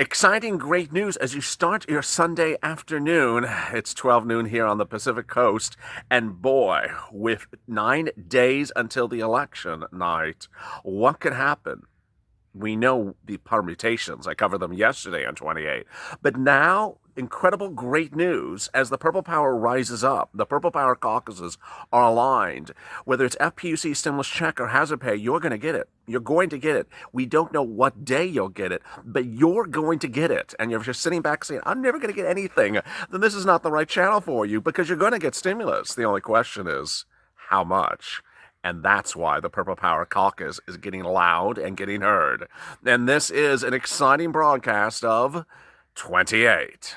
Exciting, great news as you start your Sunday afternoon. It's 12 noon here on the Pacific Coast, and boy, with 9 days until the election night, what could happen? We know the permutations. I covered them yesterday on 28. But now, incredible great news as the Purple Power rises up. The Purple Power caucuses are aligned. Whether it's FPUC, stimulus check, or hazard pay, you're going to get it. You're going to get it. We don't know what day you'll get it, but you're going to get it. And you're just sitting back saying, I'm never going to get anything. Then this is not the right channel for you because you're going to get stimulus. The only question is, how much? And that's why the Purple Power Caucus is getting loud and getting heard. And this is an exciting broadcast of 28.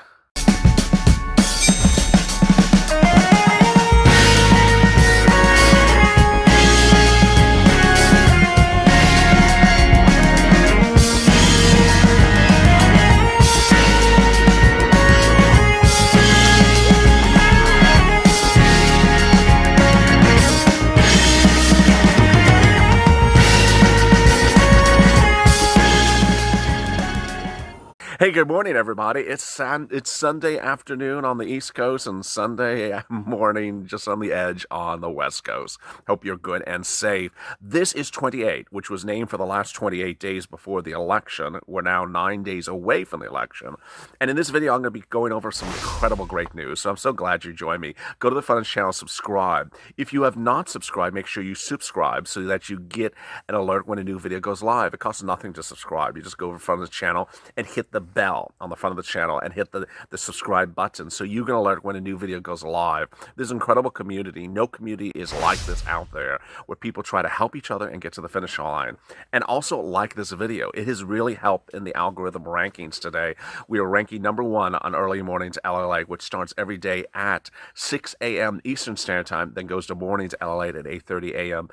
Hey, good morning, everybody. It's Sunday afternoon on the East Coast and Sunday morning just on the edge on the West Coast. Hope you're good and safe. This is 28, which was named for the last 28 days before the election. We're now 9 days away from the election. And in this video, I'm going to be going over some incredible great news. So I'm so glad you joined me. Go to the front of the channel, subscribe. If you have not subscribed, make sure you subscribe so that you get an alert when a new video goes live. It costs nothing to subscribe. You just go over front of the channel and hit the bell on the front of the channel and hit the subscribe button so you can alert when a new video goes live. There's an incredible community. No community is like this out there where people try to help each other and get to the finish line. And also like this video. It has really helped in the algorithm rankings today. We are ranking #1 on early mornings LALATE, which starts every day at 6 a.m. Eastern Standard Time, then goes to mornings LALATE at 8:30 a.m.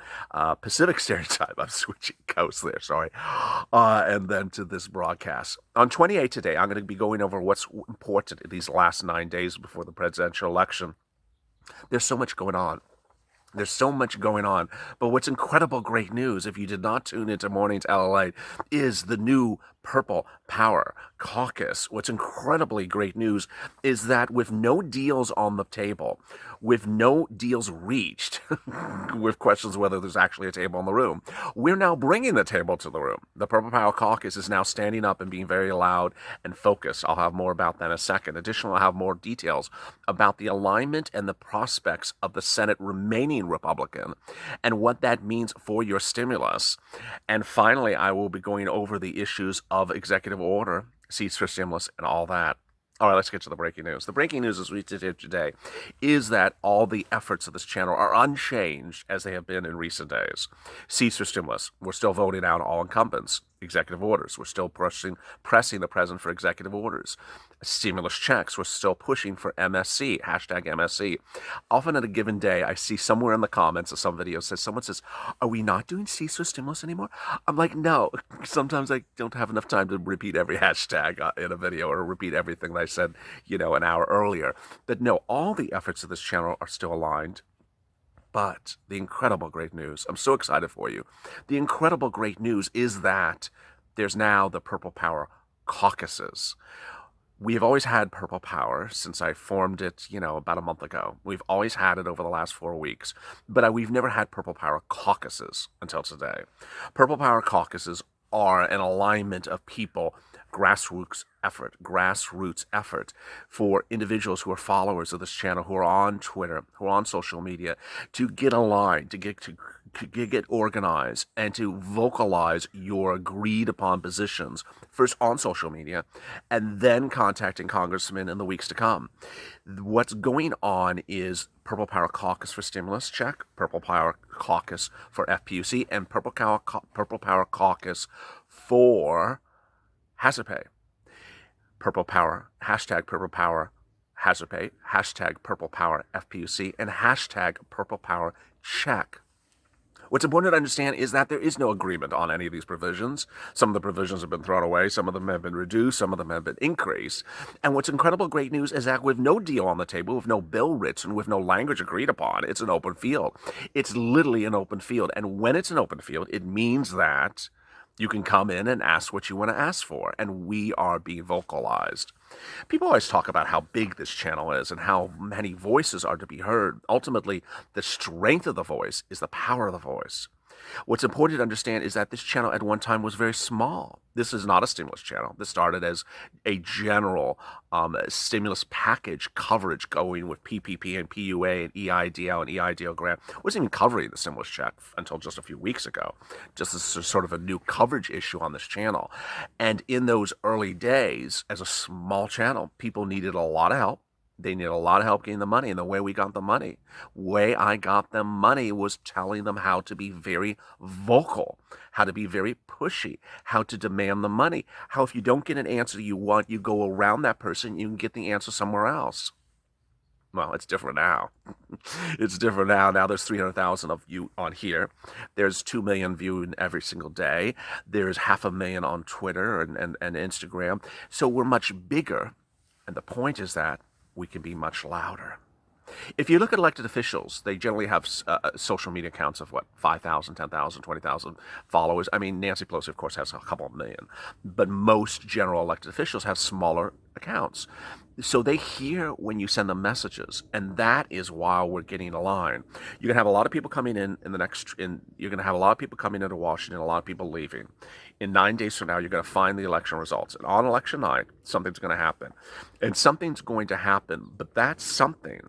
Pacific Standard Time. I'm switching coasts there, sorry. And then to this broadcast. On 28 today, I'm going to be going over what's important in these last 9 days before the presidential election. There's so much going on. There's so much going on. But what's incredible great news, if you did not tune into Mornings LALATE, is the new Purple Power Caucus. What's incredibly great news is that with no deals on the table, with no deals reached, with questions whether there's actually a table in the room, we're now bringing the table to the room. The Purple Power Caucus is now standing up and being very loud and focused. I'll have more about that in a second. Additionally, I'll have more details about the alignment and the prospects of the Senate remaining Republican and what that means for your stimulus. And finally, I will be going over the issues of executive order, seats for stimulus, and all that. All right, let's get to the breaking news. The breaking news as we sit here today is that all the efforts of this channel are unchanged as they have been in recent days. Seats for stimulus, we're still voting out all incumbents. Executive orders, we're still pressing the president for executive orders. Stimulus checks, we're still pushing for MSC, hashtag MSC. Often at a given day, I see somewhere in the comments of some videos someone says, are we not doing seats for stimulus anymore? I'm like, no. Sometimes I don't have enough time to repeat every hashtag in a video or repeat everything that I said, an hour earlier. But no, all the efforts of this channel are still aligned. But the incredible great news, I'm so excited for you. The incredible great news is that there's now the Purple Power Caucuses. We have always had Purple Power since I formed it, about a month ago. We've always had it over the last 4 weeks, but we've never had Purple Power Caucuses until today. Purple Power Caucuses are an alignment of people, grassroots effort for individuals who are followers of this channel, who are on Twitter, who are on social media, to get aligned, to get organized, and to vocalize your agreed upon positions, first on social media, and then contacting congressmen in the weeks to come. What's going on is Purple Power Caucus for stimulus check, Purple Power Caucus for FPUC, and Purple Power Caucus for hazard pay. Purple Power, hashtag Purple Power hazard pay, hashtag Purple Power FPUC, and hashtag Purple Power check. What's important to understand is that there is no agreement on any of these provisions. Some of the provisions have been thrown away, some of them have been reduced, some of them have been increased. And what's incredible great news is that with no deal on the table, with no bill written, with no language agreed upon, it's an open field. It's literally an open field. And when it's an open field, it means that You can come in and ask what you want to ask for, and we are being vocalized. People always talk about how big this channel is and how many voices are to be heard. Ultimately, the strength of the voice is the power of the voice. What's important to understand is that this channel at one time was very small. This is not a stimulus channel. This started as a general stimulus package coverage going with PPP and PUA and EIDL and EIDL grant. It wasn't even covering the stimulus check until just a few weeks ago, just as sort of a new coverage issue on this channel. And in those early days, as a small channel, people needed a lot of help. They needed a lot of help getting the money, and the way we got the money, way I got them money was telling them how to be very vocal, how to be very pushy, how to demand the money, how if you don't get an answer you want, you go around that person, you can get the answer somewhere else. Well, it's different now. It's different now. Now there's 300,000 of you on here. There's 2 million viewed every single day. There's 500,000 on Twitter and Instagram. So we're much bigger, and the point is that we can be much louder. If you look at elected officials, they generally have social media accounts of 5,000, 10,000, 20,000 followers. I mean, Nancy Pelosi, of course, has a couple of million, but most general elected officials have smaller accounts. So they hear when you send them messages, and that is why we're getting a line. You're gonna have a lot of people coming you're gonna have a lot of people coming into Washington, a lot of people leaving. In 9 days from now, you're gonna find the election results, and on election night, something's gonna happen, and something's going to happen. But that something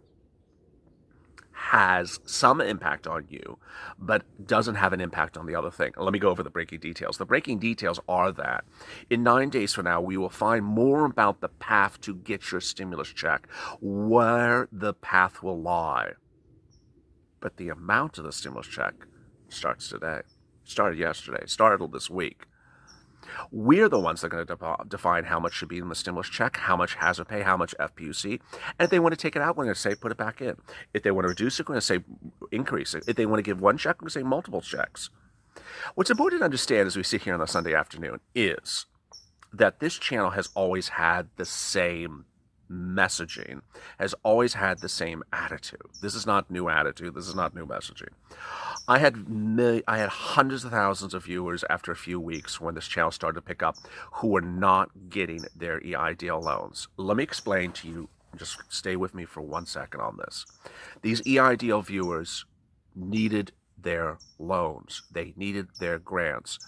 has some impact on you, but doesn't have an impact on the other thing. Let me go over the breaking details. The breaking details are that in 9 days from now, we will find more about the path to get your stimulus check, where the path will lie. But the amount of the stimulus check starts today, started yesterday, started this week. We're the ones that are going to define how much should be in the stimulus check, how much hazard pay, how much FPUC. And if they want to take it out, we're going to say put it back in. If they want to reduce it, we're going to say increase it. If they want to give one check, we're going to say multiple checks. What's important to understand as we sit here on a Sunday afternoon is that this channel has always had the same messaging, has always had the same attitude. This is not new attitude. This is not new messaging. I had hundreds of thousands of viewers after a few weeks when this channel started to pick up who were not getting their EIDL loans. Let me explain to you, just stay with me for 1 second on this. These EIDL viewers needed their loans. They needed their grants.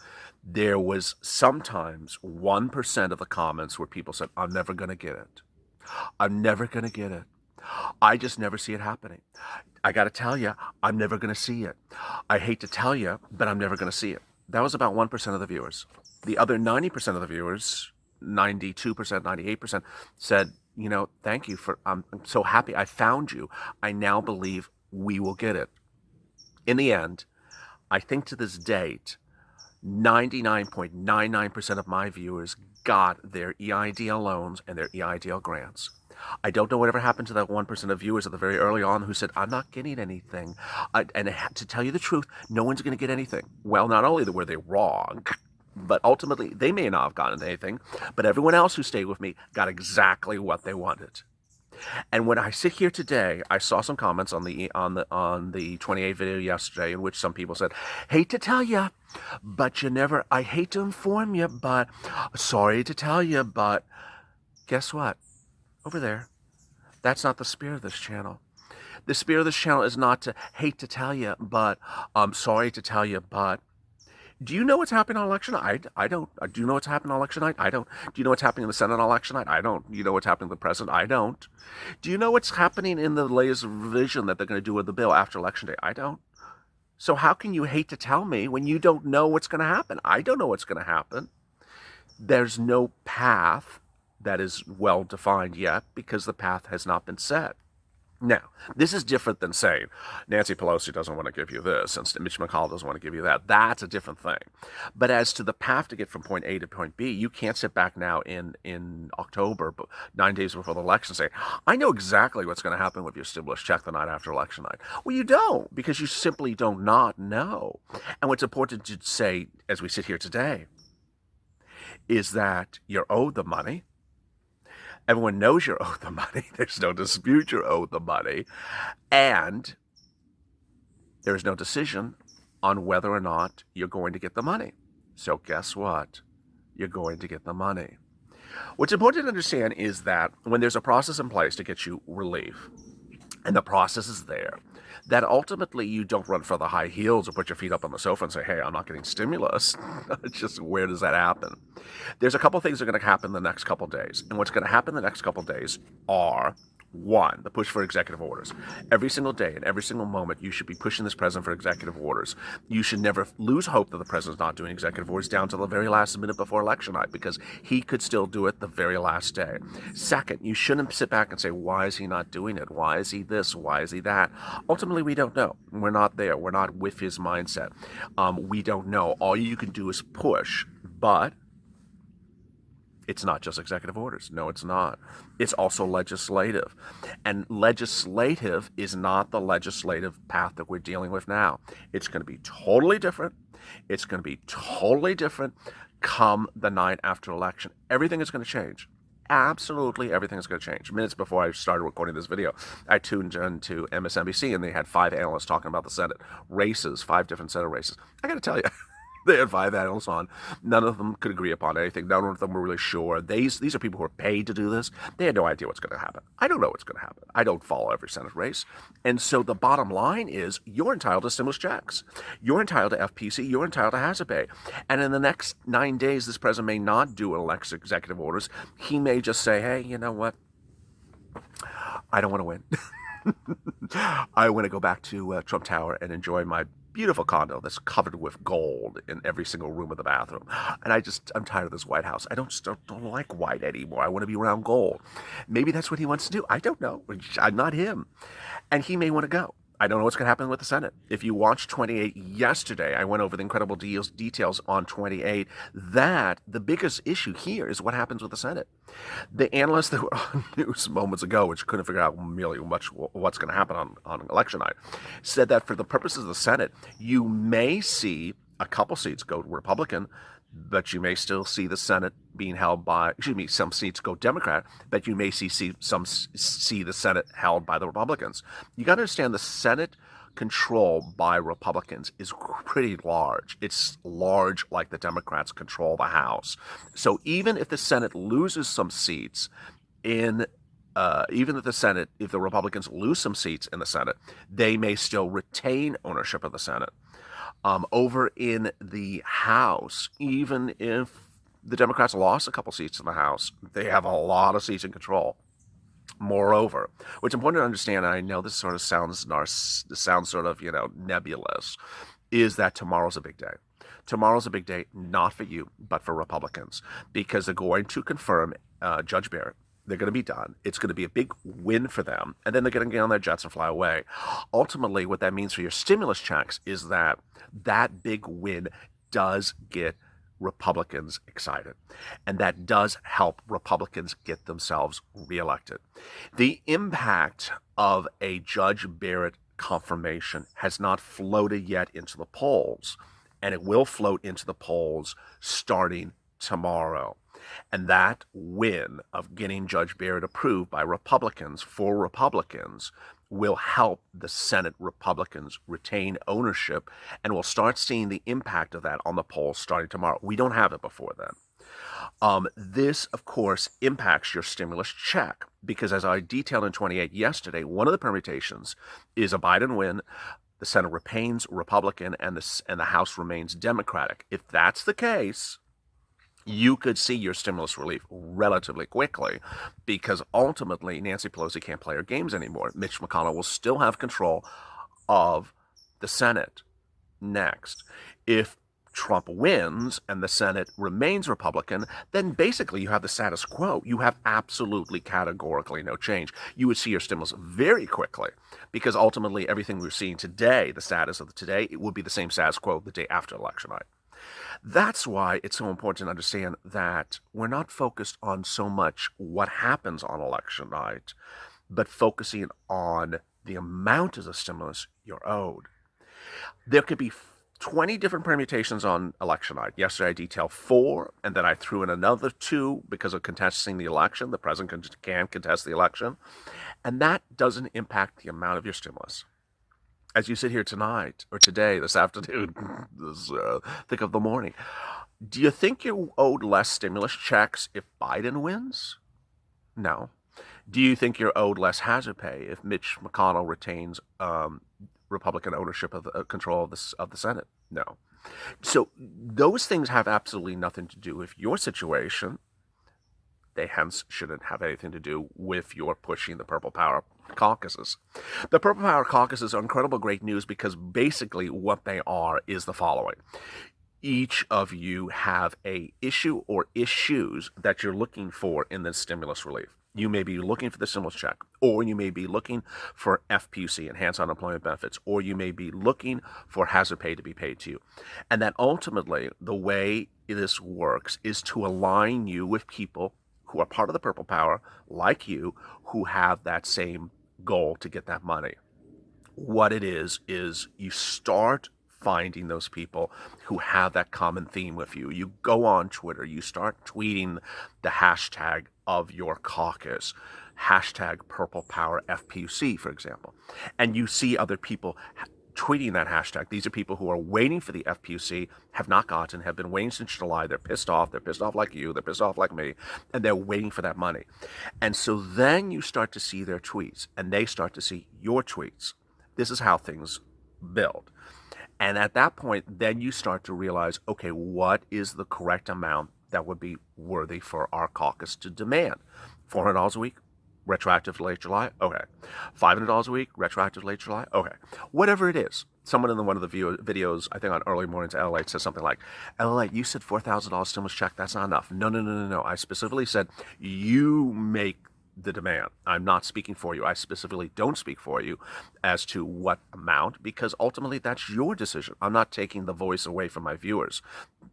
There was sometimes 1% of the comments where people said, I'm never going to get it. I'm never going to get it. I just never see it happening. I got to tell you, I'm never going to see it. I hate to tell you, but I'm never going to see it. That was about 1% of the viewers. The other 90% of the viewers, 92%, 98%, said, thank you I'm so happy I found you. I now believe we will get it. In the end, I think to this date, 99.99% of my viewers got their EIDL loans and their EIDL grants. I don't know whatever happened to that 1% of viewers at the very early on who said, I'm not getting anything. And to tell you the truth, no one's going to get anything. Well, not only were they wrong, but ultimately they may not have gotten anything, but everyone else who stayed with me got exactly what they wanted. And when I sit here today, I saw some comments on the 28 video yesterday in which some people said, hate to tell you, but I hate to inform you, but sorry to tell you, but guess what? Over there, that's not the spirit of this channel. The spirit of this channel is not to hate to tell you, but I'm sorry to tell you, but do you know what's happening on election night? I don't. Do you know what's happening on election night? I don't. Do you know what's happening in the Senate on election night? I don't. Do you know what's happening with the president? I don't. Do you know what's happening in the latest revision that they're going to do with the bill after election day? I don't. So how can you hate to tell me when you don't know what's going to happen? I don't know what's going to happen. There's no path that is well defined yet because the path has not been set. Now, this is different than saying Nancy Pelosi doesn't want to give you this and Mitch McConnell doesn't want to give you that. That's a different thing. But as to the path to get from point A to point B, you can't sit back now in October, 9 days before the election, and say, I know exactly what's going to happen with your stimulus check the night after election night. Well, you don't, because you simply don't not know. And what's important to say as we sit here today is that you're owed the money. Everyone knows you're owed the money. There's no dispute you're owed the money. And there is no decision on whether or not you're going to get the money. So guess what? You're going to get the money. What's important to understand is that when there's a process in place to get you relief, and the process is there, that ultimately you don't run for the high heels or put your feet up on the sofa and say, hey, I'm not getting stimulus. It's just, where does that happen? There's a couple things that are going to happen the next couple days. And what's going to happen the next couple days are, one, the push for executive orders. Every single day and every single moment, you should be pushing this president for executive orders. You should never lose hope that the president's not doing executive orders down to the very last minute before election night, because he could still do it the very last day. Second, you shouldn't sit back and say, why is he not doing it? Why is he this? Why is he that? Ultimately, we don't know. We're not there. We're not with his mindset. We don't know. All you can do is push, but it's not just executive orders. No, it's not. It's also legislative. And legislative is not the legislative path that we're dealing with now. It's going to be totally different. It's going to be totally different come the night after election. Everything is going to change. Absolutely everything is going to change. Minutes before I started recording this video, I tuned into MSNBC, and they had 5 analysts talking about the Senate races, 5 different Senate races. I got to tell you, they had 5 analysts on. None of them could agree upon anything. None of them were really sure. These are people who are paid to do this. They had no idea what's going to happen. I don't know what's going to happen. I don't follow every Senate race. And so the bottom line is, you're entitled to stimulus checks. You're entitled to FPUC. You're entitled to hazard pay. And in the next 9 days, this president may not do executive orders. He may just say, hey, you know what? I don't want to win. I want to go back to Trump Tower and enjoy my beautiful condo that's covered with gold in every single room of the bathroom. And I'm tired of this White House. I don't like white anymore. I want to be around gold. Maybe that's what he wants to do. I don't know. I'm not him. And he may want to go. I don't know what's going to happen with the Senate. If you watched 28 yesterday, I went over the incredible details on 28, that the biggest issue here is what happens with the Senate. The analysts that were on news moments ago, which couldn't figure out really much what's going to happen on election night, said that for the purposes of the Senate, you may see a couple seats go Republican, but you may still see the Senate being held by, some seats go Democrat, but you may see the Senate held by the Republicans. You got to understand, the Senate control by Republicans is pretty large. It's large like the Democrats control the House. So even if the Senate loses some seats if the Republicans lose some seats in the Senate, they may still retain ownership of the Senate. Over in the House, even if the Democrats lost a couple seats in the House, they have a lot of seats in control. Moreover, what's important to understand, and I know this sort of sounds nebulous, is that tomorrow's a big day. Tomorrow's a big day, not for you, but for Republicans, because they're going to confirm Judge Barrett. They're going to be done. It's going to be a big win for them. And then they're going to get on their jets and fly away. Ultimately, what that means for your stimulus checks is that big win does get Republicans excited. And that does help Republicans get themselves reelected. The impact of a Judge Barrett confirmation has not floated yet into the polls. And it will float into the polls starting tomorrow. And that win of getting Judge Barrett approved by Republicans for Republicans will help the Senate Republicans retain ownership, and we'll start seeing the impact of that on the polls starting tomorrow. We don't have it before then. This, of course, impacts your stimulus check, because as I detailed in 28 yesterday, one of the permutations is a Biden win, the Senate remains Republican, and the House remains Democratic. If that's the case, you could see your stimulus relief relatively quickly, because ultimately Nancy Pelosi can't play her games anymore. Mitch McConnell will still have control of the Senate next. If Trump wins and the Senate remains Republican, then basically you have the status quo. You have absolutely categorically no change. You would see your stimulus very quickly, because ultimately everything we're seeing today, the status of today, it would be the same status quo the day after election night. That's why it's so important to understand that we're not focused on so much what happens on election night, but focusing on the amount of the stimulus you're owed. There could be 20 different permutations on election night. Yesterday I detailed 4, and then I threw in another 2 because of contesting the election. The president can contest the election, and that doesn't impact the amount of your stimulus. As you sit here tonight, or today, this afternoon, this thick of the morning, Do you think you're owed less stimulus checks if Biden wins? No. Do you think you're owed less hazard pay if Mitch McConnell retains Republican ownership of the control of the Senate? No. So those things have absolutely nothing to do with your situation. They hence shouldn't have anything to do with your pushing the Purple Power caucuses. The Purple Power caucuses are incredible great news because basically what they are is the following. Each of you have a issue or issues that you're looking for in this stimulus relief. You may be looking for the stimulus check, or you may be looking for FPUC, enhanced unemployment benefits, or you may be looking for hazard pay to be paid to you. And that ultimately, the way this works is to align you with people who are part of the Purple Power, like you, who have that same goal to get that money. What it is you start finding those people who have that common theme with you. You go on Twitter, you start tweeting the hashtag of your caucus, hashtag Purple Power FPUC, for example, and you see other people tweeting that hashtag. These are people who are waiting for the FPUC, have not gotten, have been waiting since July. They're pissed off. They're pissed off like you. They're pissed off like me. And they're waiting for that money. And so then you start to see their tweets, and they start to see your tweets. This is how things build. And at that point, then you start to realize, okay, what is the correct amount that would be worthy for our caucus to demand? $400 a week? Retroactive to late July? Okay. $500 a week? Retroactive to late July? Okay. Whatever it is. Someone in one of the videos, I think on Early Mornings LALATE, says something like, LALATE, you said $4,000 stimulus check. That's not enough. No. I specifically said, you make the demand. I'm not speaking for you. I specifically don't speak for you as to what amount, because ultimately that's your decision. I'm not taking the voice away from my viewers.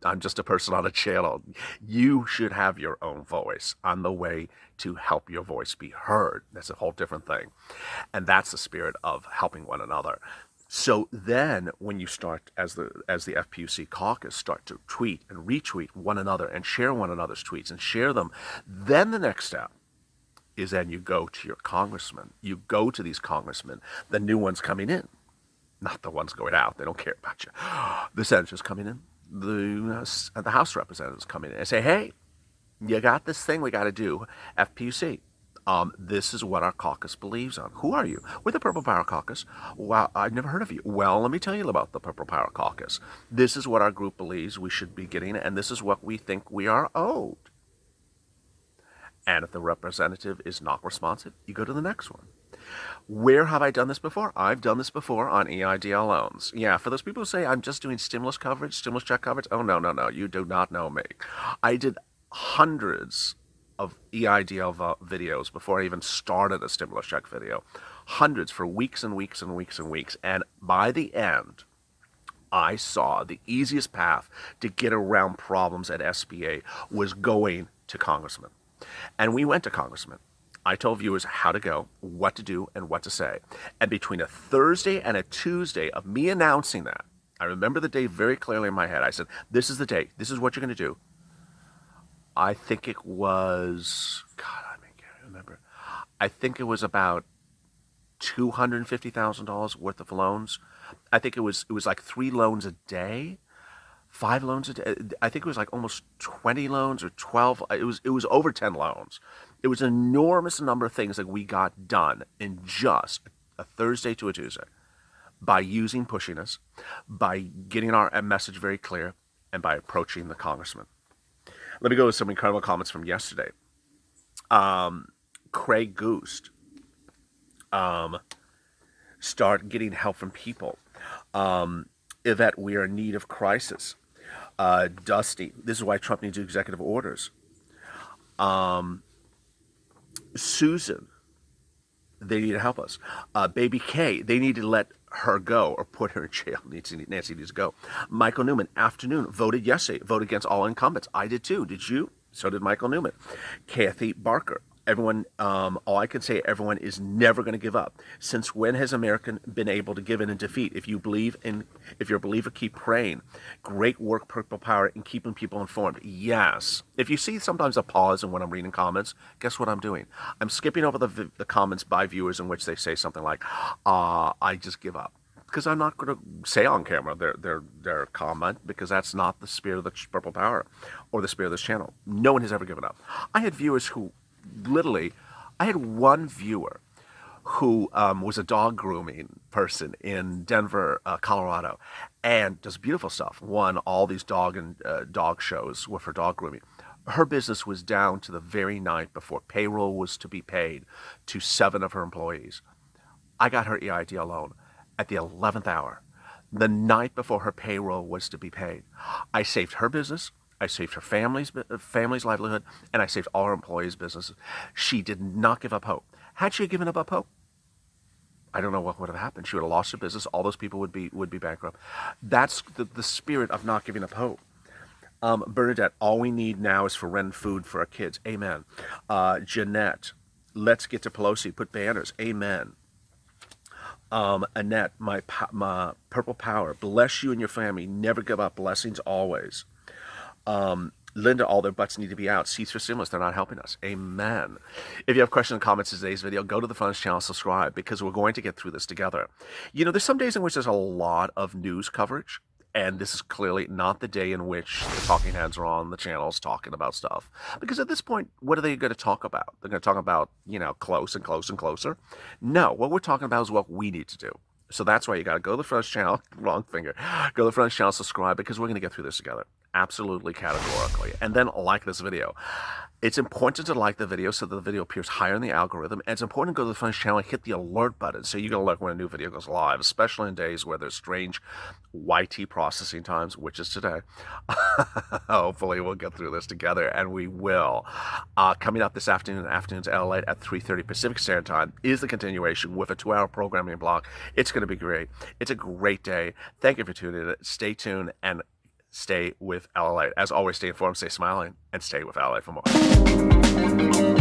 I'm just a person on a channel. You should have your own voice on the way to help your voice be heard. That's a whole different thing. And that's the spirit of helping one another. So then when you start, as the FPUC caucus, start to tweet and retweet one another and share one another's tweets and share them, then the next step is then you go to your congressman. You go to these congressmen, the new ones coming in, not the ones going out. They don't care about you. The senators coming in, the House representatives coming in and say, hey, you got this thing we got to do, FPUC. This is what our caucus believes on. Who are you? We're the Purple Power Caucus. Wow, I've never heard of you. Well, let me tell you about the Purple Power Caucus. This is what our group believes we should be getting, and this is what we think we are owed. And if the representative is not responsive, you go to the next one. Where have I done this before? I've done this before on EIDL loans. Yeah, for those people who say I'm just doing stimulus coverage, stimulus check coverage, oh, no, you do not know me. I did hundreds of EIDL videos before I even started a stimulus check video. Hundreds for weeks and weeks and weeks and weeks. And by the end, I saw the easiest path to get around problems at SBA was going to congressmen. And we went to congressmen. I told viewers how to go, what to do, and what to say. And between a Thursday and a Tuesday of me announcing that, I remember the day very clearly in my head. I said, this is the day. This is what you're going to do. I think it was, God, I can't remember. I think it was about $250,000 worth of loans. I think it was like 3 loans a day. 5 loans a day. I think it was like almost 20 loans or 12. It was over 10 loans. It was an enormous number of things that we got done in just a Thursday to a Tuesday by using pushiness, by getting our message very clear, and by approaching the congressman. Let me go with some incredible comments from yesterday. Craig Goost, start getting help from people. Yvette, we are in need of crisis. Dusty, this is why Trump needs executive orders. Susan, they need to help us. Baby K, they need to let her go or put her in jail. Nancy needs to go. Michael Newman, afternoon, voted yesterday, voted against all incumbents. I did too. Did you? So did Michael Newman. Kathy Barker, everyone, all I can say, everyone is never going to give up. Since when has America been able to give in and defeat? If you're a believer, keep praying. Great work, Purple Power, in keeping people informed. Yes. If you see sometimes a pause in when I'm reading comments, guess what I'm doing? I'm skipping over the comments by viewers in which they say something like, I just give up. because I'm not going to say on camera their comment, because that's not the spirit of the Purple Power or the spirit of this channel. No one has ever given up. I had viewers who literally, I had one viewer who was a dog grooming person in Denver, Colorado, and does beautiful stuff. Won all these dog shows with her dog grooming. Her business was down to the very night before payroll was to be paid to 7 of her employees. I got her EIDL loan at the 11th hour, the night before her payroll was to be paid. I saved her business, I saved her family's livelihood, and I saved all her employees' businesses. She did not give up hope. Had she given up hope, I don't know what would have happened. She would have lost her business. All those people would be bankrupt. That's the spirit of not giving up hope. Bernadette, all we need now is for rent and food for our kids. Amen. Jeanette, let's get to Pelosi. Put banners. Amen. Annette, my Purple Power. Bless you and your family. Never give up. Blessings always. Linda, all their butts need to be out. Seats for stimulus, they're not helping us. Amen. If you have questions and comments in today's video, go to the Funds channel, subscribe, because we're going to get through this together. You know, there's some days in which there's a lot of news coverage, and this is clearly not the day in which the talking heads are on the channels talking about stuff. Because at this point, what are they going to talk about? They're going to talk about, you know, close and close and closer? No, what we're talking about is what we need to do. So that's why you got to go to the Funds channel, wrong finger, go to the Funds channel, subscribe, because we're going to get through this together. Absolutely, categorically. And then like this video. It's important to like the video so that the video appears higher in the algorithm. And it's important to go to the Funds channel and hit the alert button so you can alert when a new video goes live, especially in days where there's strange YT processing times, which is today. Hopefully we'll get through this together, and we will. Coming up this afternoon, afternoon's LALATE at 3:30 Pacific Standard Time is the continuation with a 2-hour programming block. It's going to be great. It's a great day. Thank you for tuning in. Stay tuned and stay with LALATE. As always, stay informed, stay smiling, and stay with LALATE for more.